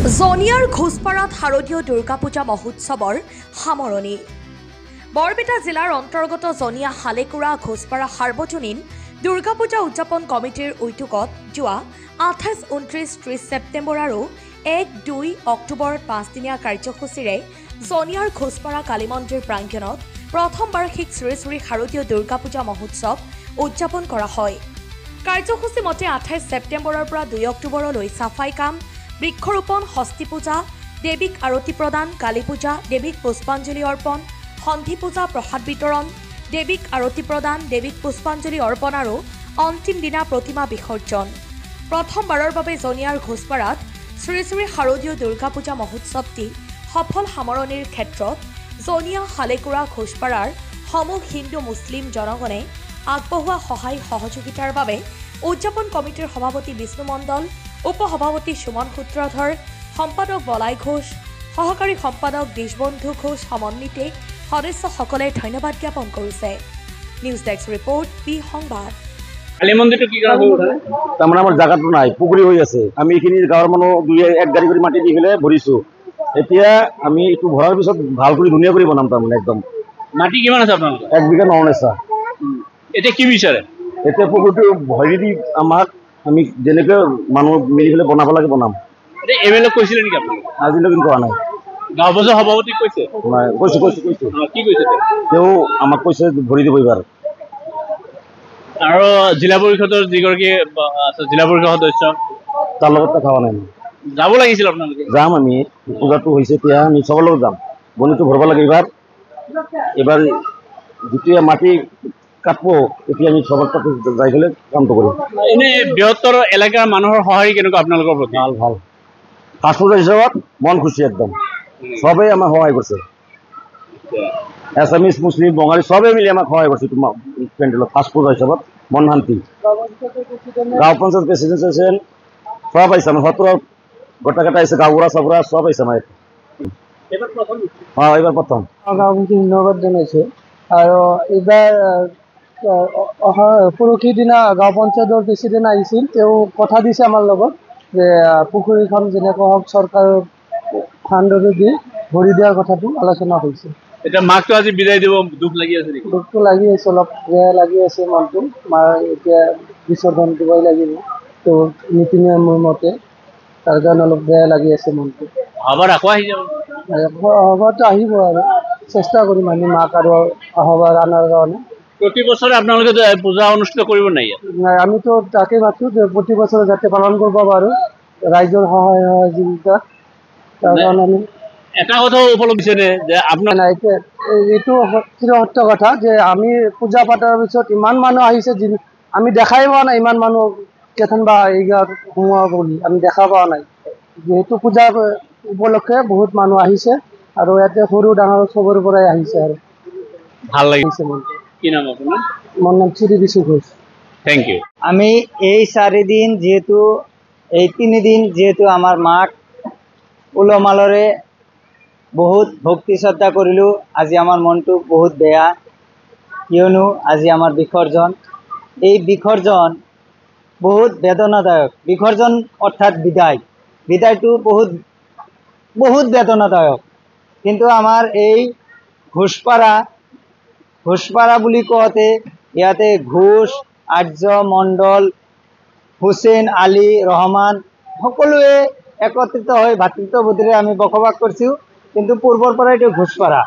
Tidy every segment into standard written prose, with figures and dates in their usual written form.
জনিয়াৰ ঘোষপাৰাত শাৰদীয় দুৰ্গা পূজা মহোৎসৱৰ সামৰণি। বৰপেটা জিলাৰ অন্তৰ্গত জনিয়া হালেকুৰা ঘোষপাৰা সাৰ্বজনীন দুৰ্গা পূজা উদযাপন কমিটিৰ উদ্যোগত যোৱা 28, 29, 30 ছেপ্টেম্বৰ আৰু 1-2 অক্টোবৰত 5দিনীয়া কাৰ্যসূচীৰে জনিয়াৰ ঘোষপাৰা কালী মন্দিৰ প্ৰাংগণত প্ৰথম বাৰ্ষিক শ্ৰী শ্ৰী শাৰদীয় দুৰ্গা পূজা মহোৎসৱ উদযাপন কৰা হয়। কাৰ্যসূচী মতে 28 ছেপ্টেম্বৰৰ পৰা 2 অক্টোবৰলৈ চাফাই কাম, বৃক্ষৰোপণ, ষষ্ঠী পূজা, দেৱীক আৰতি প্ৰদান, কালী পূজা, দেৱীক পুষ্পাঞ্জলি অৰ্পণ, সন্ধি পূজা, প্ৰসাদ বিতৰণ, দেৱীক আৰতি প্ৰদান, দেৱীক পুষ্পাঞ্জলি অৰ্পণ আৰু অন্তিম দিনা প্ৰতিমা বিসৰ্জন। প্ৰথমবাৰৰ বাবে জনিয়াৰ ঘোষপাৰাত শ্ৰী শ্ৰী শাৰদীয় দুৰ্গা পূজা মহোৎসৱটি সফল সামৰণিৰ ক্ষেত্ৰত জনিয়া হালেকুৰা ঘোষপাৰাৰ সমূহ হিন্দু মুছলিম জনগণে আগবঢ়োৱা সহায় সহযোগিতাৰ বাবে উদযাপন কমিটিৰ সভাপতি বিষ্ণু মণ্ডল, উপসভাপতি সুমন সূত্ৰধৰ, সম্পাদক বলাই ঘোষ, সহকাৰী সম্পাদক দেশবন্ধু ঘোষ সমন্বিতে সদস্যসকলে ধন্যবাদ জ্ঞাপন কৰিছে। নিউজ ডেস্ক ৰিপৰ্ট, পি সংবাদ। কালী মন্দিৰটো কি কাৰণে উঠালে? তাৰমানে আমাৰ জাগাটো নাই, পুখুৰী হৈ আছে। আমি এইখিনি গাঁৱৰ মানুহ 2-1 গাড়ী কৰি মাটি দি পেলাই ভৰিছোঁ। এতিয়া আমি এইটো ভৰাৰ পিছত ভাল কৰি ধুনীয়া কৰি বনাম। তাৰমানে একদম মাটি কিমান আছে আপোনালোকৰ? 1 বিঘা 9 নেচা। এতিয়া কি বিচাৰে? এতিয়া পুখুৰীটো ভৰি দি আমাক আমি যেনেকৈ মানুহ মিলি পেলাই বনাব লাগে বনাম। এতিয়া এমএলএ কৈছিলে নেকি আপোনালোকে? আজিলৈকে কোৱা নাই। গাঁও বজাৰ সভাপতি কৈছে? নাই, কৈছোঁ। কি কৈছে তেওঁ আমাক কৈছে ভৰি দিব এইবাৰ। আৰু জিলা পৰিষদৰ যিগৰাকী আছে জিলা পৰিষদ সদস্য, তাৰ লগত কথা হোৱা নাই। যাব লাগিছিল আপোনালোকে? যাম আমি, পূজাটো হৈছে এতিয়া আমি চবৰ লগত যাম। বনিটো ভৰিব লাগে এইবাৰ যেতিয়া মাটি কাটব তেতিয়া আমি চবৰ তাতে যাই পেলাই কামটো কৰিম। এনে বৃহত্তৰ এলেকাৰ মানুহৰ সঁহাৰি কেনেকুৱা আপোনালোকৰ প্ৰতি? ভাল। ফাষ্টফুডৰ হিচাপত মন খুচি একদম। চবেই আমাক সহায় কৰিছে। এছামিজ, মুছলিম, বঙালী চবেই মিলি আমাক সহায় কৰিছে। তোমাৰ পেণ্ডেলত ফাষ্টফুডৰ হিচাপত মন শান্তি। গাঁও পঞ্চায়ত প্ৰেচিডেণ্ট চব আহিছে। আমাৰ 17 গোটাকেইটা আহিছে, গাঁওবুঢ়া চাবুঢ়া চব আহিছে আমাৰ। এইবাৰ প্ৰথম গাঁওবাসীক ধন্যবাদ জনাইছোঁ। আৰু এইবাৰ পৰহি দিনা গাঁও পঞ্চায়তৰ প্ৰেচিডেণ্ট আহিছিল। তেওঁ কথা দিছে আমাৰ লগত যে পুখুৰীখন যেনেকৈ হওক চৰকাৰৰ ফাণ্ডৰে দি ভৰি দিয়াৰ কথাটো আলোচনা হৈছে। এতিয়া মাকটো আজি বিদায় দিব, দুখ লাগি আছে নেকি? দুখটো লাগি আছে, অলপ বেয়া লাগি আছে মনটো। মাৰ এতিয়া বিসৰ্জন দিবই লাগিব তেওঁ নীতি নিয়মৰ মতে, তাৰ কাৰণে অলপ বেয়া লাগি আছে মনটো। আবাৰ আকৌ আহি যাব? সভাতো আহিব আৰু চেষ্টা কৰিম আমি মাক আৰু সভাৰ অনাৰ কাৰণে। প্ৰতি বছৰে আপোনালোকে পূজা অনুষ্ঠিত কৰিব নাই? আমিতো তাকে ভাবছোঁ যে প্ৰতি বছৰে যাতে পালন কৰিব পাৰোঁ ৰাইজৰ সহায় সহযোগিতা। তাৰ কাৰণে আমি এটা কথাও উপলব্ধ হৈছেনে যে আপোনাৰ এইটো সত্য কথা যে আমি পূজা পাতাৰ পিছত ইমান মানুহ আহিছে, আমি দেখাই পোৱা নাই ইমান মানুহ কেথনবা এইগাঁৱত সোমোৱা বুলি আমি দেখা পোৱা নাই। যিহেতু পূজা উপলক্ষে বহুত মানুহ আহিছে আৰু ইয়াতে সৰু ডাঙৰ চবৰে পৰাই আহিছে আৰু ভাল লাগিছে মনটো। কি নাম আপোনাৰ? মোৰ নাম শ্ৰী বিশু ঘোষ। Thank you. আমি এই 4 দিন যেহেতু এই 3 দিন যেহেতু আমাৰ মাক উলহ-মালহেৰে বহুত ভক্তি শ্ৰদ্ধা কৰিলোঁ। আজি আমাৰ মনটো বহুত বেয়া, কিয়নো আজি আমাৰ বিসৰ্জন। এই বিসৰ্জন বহুত বেদনাদায়ক। বিসৰ্জন অৰ্থাৎ বিদায়টো বহুত বেদনাদায়ক। কিন্তু আমাৰ এই ঘোষপাৰা বুলি কওঁতে ইয়াতে ঘোষ, আৰ্য, মণ্ডল, হুছেইন, আলী, ৰহমান সকলোৱে একত্ৰিত হৈ ভাতৃত্ববোধেৰে আমি বসবাস কৰিছোঁ। কিন্তু পূৰ্বৰ পৰা এইটো ঘোষপাৰা।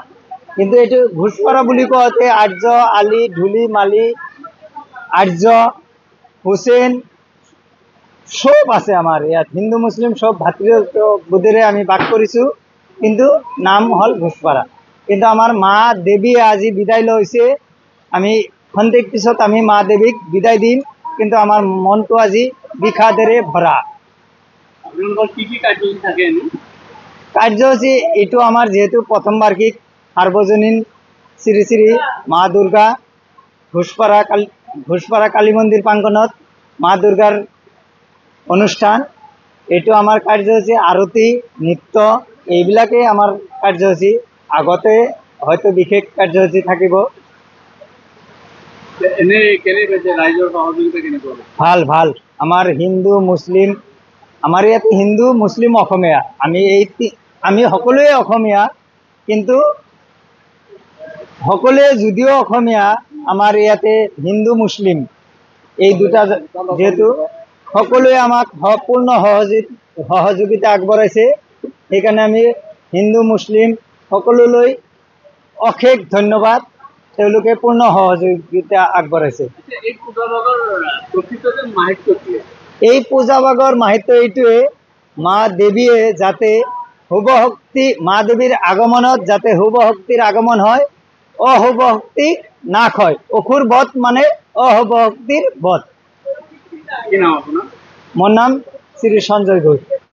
কিন্তু এইটো ঘোষপাৰা বুলি কওঁতে আৰ্য, আলী, ধুলি, মালি, আৰ্য, হুছেইন চব আছে আমাৰ ইয়াত। হিন্দু মুছলিম চব ভাতৃত্ববোধেৰে আমি বাস কৰিছোঁ, কিন্তু নাম হ'ল ঘোষপাৰা। কিন্তু আমাৰ মা দেৱীয়ে আজি বিদায় লৈছে। আমি খন্তেক পিছত আমি মা দেৱীক বিদায় দিম, কিন্তু আমাৰ মনটো আজি বিষাদেৰে ভৰা। আপোনালোকৰ কি কাৰ্যসূচী থাকে? কাৰ্যসূচী এইটো আমাৰ যিহেতু প্ৰথম বাৰ্ষিক সাৰ্বজনীন শ্ৰী শ্ৰী মা দুৰ্গা ঘোষপাৰা কালী মন্দিৰ প্ৰাংগণত মা দুৰ্গাৰ অনুষ্ঠান। এইটো আমাৰ কাৰ্যসূচী। আৰতি, নৃত্য এইবিলাকেই আমাৰ কাৰ্যসূচী। আগতে হয়তো বিশেষ কাৰ্যসূচী থাকিব। এনে কেনে পাইছে ৰাইজৰ সহযোগিতা কেনেকুৱা? ভাল। আমাৰ হিন্দু মুছলিম আমাৰ ইয়াতে হিন্দু মুছলিম অসমীয়া আমি সকলোৱে অসমীয়া, কিন্তু সকলোৱে যদিও অসমীয়া আমাৰ ইয়াতে হিন্দু মুছলিম এই দুটা যেহেতু সকলোৱে আমাক পূৰ্ণ সহযোগিতা আগবঢ়াইছে, সেইকাৰণে আমি হিন্দু মুছলিম সকলোলৈ অশেষ ধন্যবাদ। তেওঁলোকে পূৰ্ণ সহযোগিতা আগবঢ়াইছে। এই পূজা ভাগৰ মাহাত্য এইটোৱে, মা দেৱীয়ে যাতে শুভ শক্তি, মা দেৱীৰ আগমনত যাতে শুভ শক্তিৰ আগমন হয়, অশুভ শক্তি নাশ হয়। অসুৰ বধ মানে অশুভ শক্তিৰ বধ। কি নাম আপোনাৰ? মোৰ নাম শ্ৰী সঞ্জয় ঘোষ।